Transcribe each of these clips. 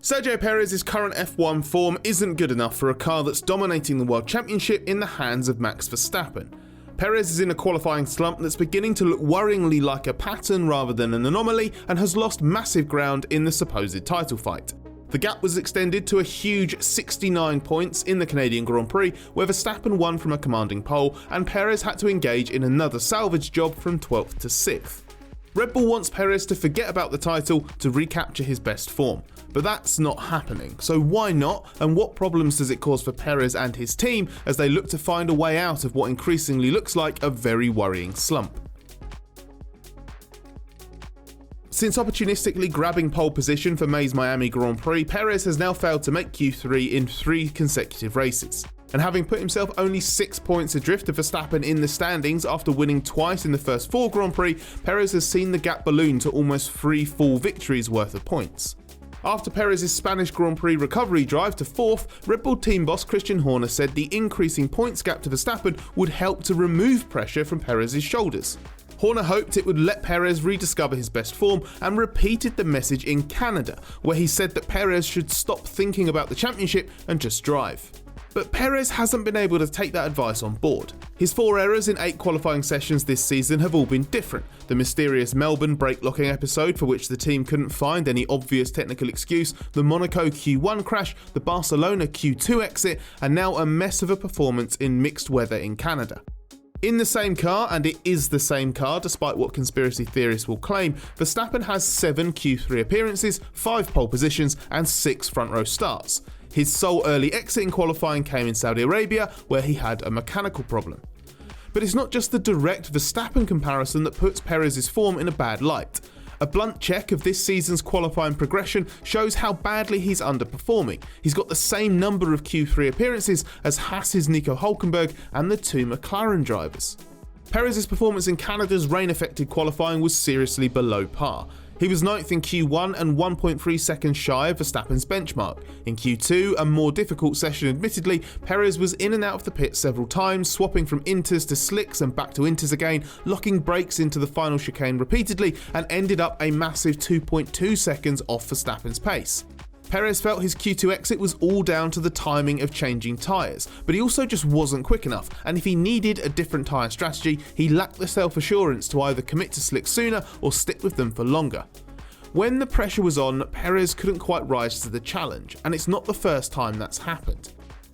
Sergio Perez's current F1 form isn't good enough for a car that's dominating the World Championship in the hands of Max Verstappen. Perez is in a qualifying slump that's beginning to look worryingly like a pattern rather than an anomaly and has lost massive ground in the supposed title fight. The gap was extended to a huge 69 points in the Canadian Grand Prix, where Verstappen won from a commanding pole and Perez had to engage in another salvage job from 12th to 6th. Red Bull wants Perez to forget about the title to recapture his best form, but that's not happening. So why not, and what problems does it cause for Perez and his team as they look to find a way out of what increasingly looks like a very worrying slump? Since opportunistically grabbing pole position for May's Miami Grand Prix, Perez has now failed to make Q3 in 3 consecutive races. And having put himself only 6 points adrift of Verstappen in the standings after winning twice in the first 4 Grand Prix, Perez has seen the gap balloon to almost 3 full victories worth of points. After Perez's Spanish Grand Prix recovery drive to 4th, Red Bull team boss Christian Horner said the increasing points gap to Verstappen would help to remove pressure from Perez's shoulders. Horner hoped it would let Perez rediscover his best form and repeated the message in Canada, where he said that Perez should stop thinking about the championship and just drive. But Perez hasn't been able to take that advice on board. His 4 errors in 8 qualifying sessions this season have all been different. The mysterious Melbourne brake locking episode for which the team couldn't find any obvious technical excuse, the Monaco Q1 crash, the Barcelona Q2 exit, and now a mess of a performance in mixed weather in Canada. In the same car, and it is the same car despite what conspiracy theorists will claim, Verstappen has 7 Q3 appearances, 5 pole positions and 6 front row starts. His sole early exit in qualifying came in Saudi Arabia, where he had a mechanical problem. But it's not just the direct Verstappen comparison that puts Perez's form in a bad light. A blunt check of this season's qualifying progression shows how badly he's underperforming. He's got the same number of Q3 appearances as Haas's Nico Hülkenberg and the 2 McLaren drivers. Perez's performance in Canada's rain-affected qualifying was seriously below par. He was 9th in Q1 and 1.3 seconds shy of Verstappen's benchmark. In Q2, a more difficult session admittedly, Perez was in and out of the pit several times, swapping from inters to slicks and back to inters again, locking brakes into the final chicane repeatedly, and ended up a massive 2.2 seconds off Verstappen's pace. Perez felt his Q2 exit was all down to the timing of changing tyres, but he also just wasn't quick enough, and if he needed a different tyre strategy, he lacked the self-assurance to either commit to slicks sooner or stick with them for longer. When the pressure was on, Perez couldn't quite rise to the challenge, and it's not the first time that's happened.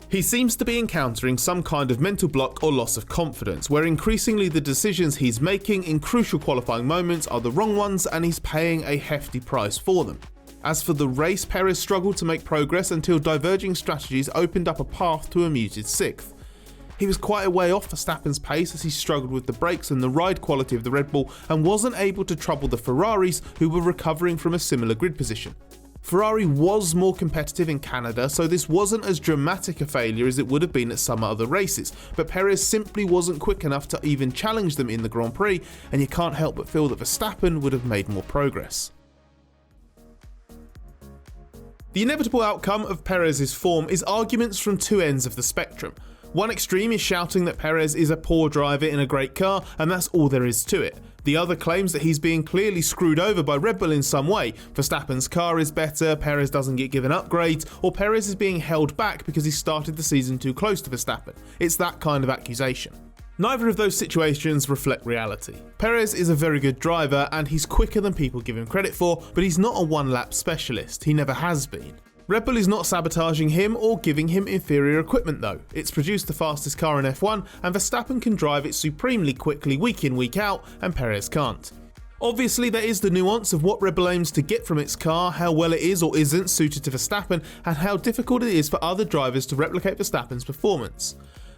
He seems to be encountering some kind of mental block or loss of confidence, where increasingly the decisions he's making in crucial qualifying moments are the wrong ones and he's paying a hefty price for them. As for the race, Perez struggled to make progress until diverging strategies opened up a path to a muted 6th. He was quite a way off Verstappen's pace as he struggled with the brakes and the ride quality of the Red Bull and wasn't able to trouble the Ferraris, who were recovering from a similar grid position. Ferrari was more competitive in Canada, so this wasn't as dramatic a failure as it would have been at some other races, but Perez simply wasn't quick enough to even challenge them in the Grand Prix, and you can't help but feel that Verstappen would have made more progress. The inevitable outcome of Perez's form is arguments from 2 ends of the spectrum. One extreme is shouting that Perez is a poor driver in a great car and that's all there is to it. The other claims that he's being clearly screwed over by Red Bull in some way. Verstappen's car is better, Perez doesn't get given upgrades, or Perez is being held back because he started the season too close to Verstappen. It's that kind of accusation. Neither of those situations reflect reality. Perez is a very good driver and he's quicker than people give him credit for, but he's not a one-lap specialist, he never has been. Red Bull is not sabotaging him or giving him inferior equipment though. It's produced the fastest car in F1 and Verstappen can drive it supremely quickly week in week out and Perez can't. Obviously there is the nuance of what Red Bull aims to get from its car, how well it is or isn't suited to Verstappen, and how difficult it is for other drivers to replicate Verstappen's performance.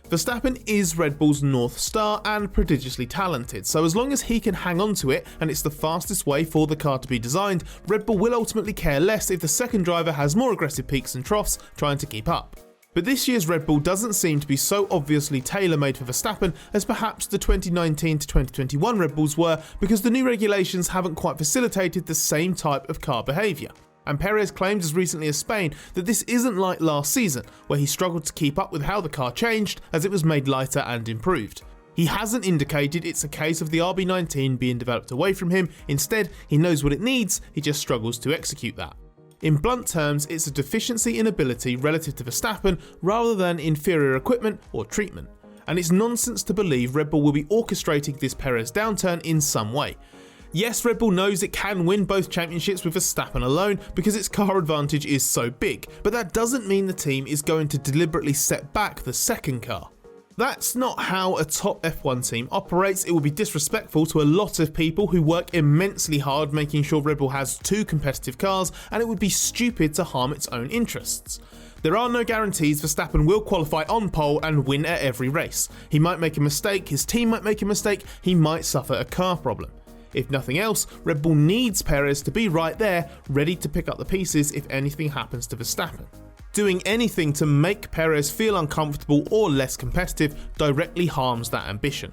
Verstappen is Red Bull's North Star and prodigiously talented, so as long as he can hang on to it and it's the fastest way for the car to be designed, Red Bull will ultimately care less if the second driver has more aggressive peaks and troughs trying to keep up. But this year's Red Bull doesn't seem to be so obviously tailor-made for Verstappen as perhaps the 2019 to 2021 Red Bulls were, because the new regulations haven't quite facilitated the same type of car behaviour. And Perez claimed as recently as Spain that this isn't like last season, where he struggled to keep up with how the car changed as it was made lighter and improved. He hasn't indicated it's a case of the RB19 being developed away from him, instead he knows what it needs, he just struggles to execute that. In blunt terms, it's a deficiency in ability relative to Verstappen rather than inferior equipment or treatment. And it's nonsense to believe Red Bull will be orchestrating this Perez downturn in some way. Yes, Red Bull knows it can win both championships with Verstappen alone because its car advantage is so big, but that doesn't mean the team is going to deliberately set back the second car. That's not how a top F1 team operates. It would be disrespectful to a lot of people who work immensely hard making sure Red Bull has two competitive cars, and it would be stupid to harm its own interests. There are no guarantees Verstappen will qualify on pole and win at every race. He might make a mistake, his team might make a mistake, he might suffer a car problem. If nothing else, Red Bull needs Perez to be right there, ready to pick up the pieces if anything happens to Verstappen. Doing anything to make Perez feel uncomfortable or less competitive directly harms that ambition.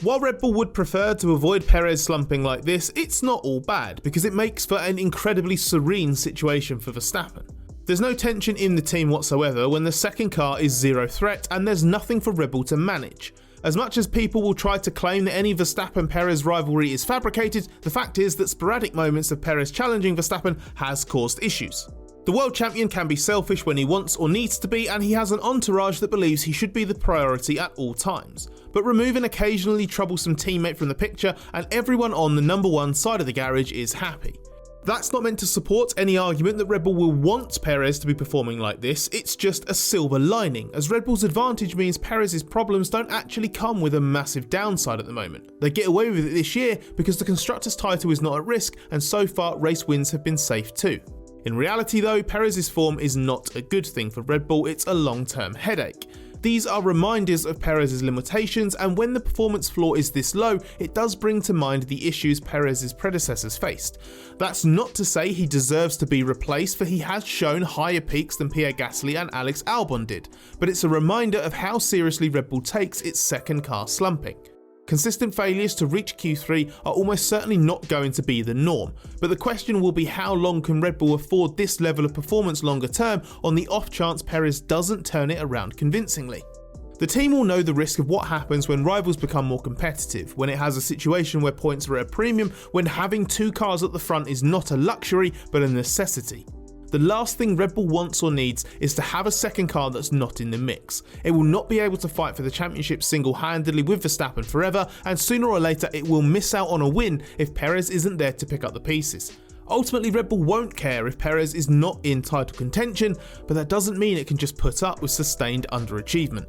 While Red Bull would prefer to avoid Perez slumping like this, it's not all bad because it makes for an incredibly serene situation for Verstappen. There's no tension in the team whatsoever when the second car is zero threat and there's nothing for Red Bull to manage. As much as people will try to claim that any Verstappen-Perez rivalry is fabricated, the fact is that sporadic moments of Perez challenging Verstappen has caused issues. The world champion can be selfish when he wants or needs to be, and he has an entourage that believes he should be the priority at all times. But remove an occasionally troublesome teammate from the picture and everyone on the number one side of the garage is happy. That's not meant to support any argument that Red Bull will want Perez to be performing like this, it's just a silver lining, as Red Bull's advantage means Perez's problems don't actually come with a massive downside at the moment. They get away with it this year because the Constructors' title is not at risk, and so far race wins have been safe too. In reality though, Perez's form is not a good thing for Red Bull, it's a long-term headache. These are reminders of Perez's limitations, and when the performance floor is this low, it does bring to mind the issues Perez's predecessors faced. That's not to say he deserves to be replaced, for he has shown higher peaks than Pierre Gasly and Alex Albon did, but it's a reminder of how seriously Red Bull takes its second car slumping. Consistent failures to reach Q3 are almost certainly not going to be the norm, but the question will be how long can Red Bull afford this level of performance longer term on the off chance Perez doesn't turn it around convincingly. The team will know the risk of what happens when rivals become more competitive, when it has a situation where points are at a premium, when having two cars at the front is not a luxury but a necessity. The last thing Red Bull wants or needs is to have a second car that's not in the mix. It will not be able to fight for the championship single-handedly with Verstappen forever, and sooner or later it will miss out on a win if Perez isn't there to pick up the pieces. Ultimately, Red Bull won't care if Perez is not in title contention, but that doesn't mean it can just put up with sustained underachievement.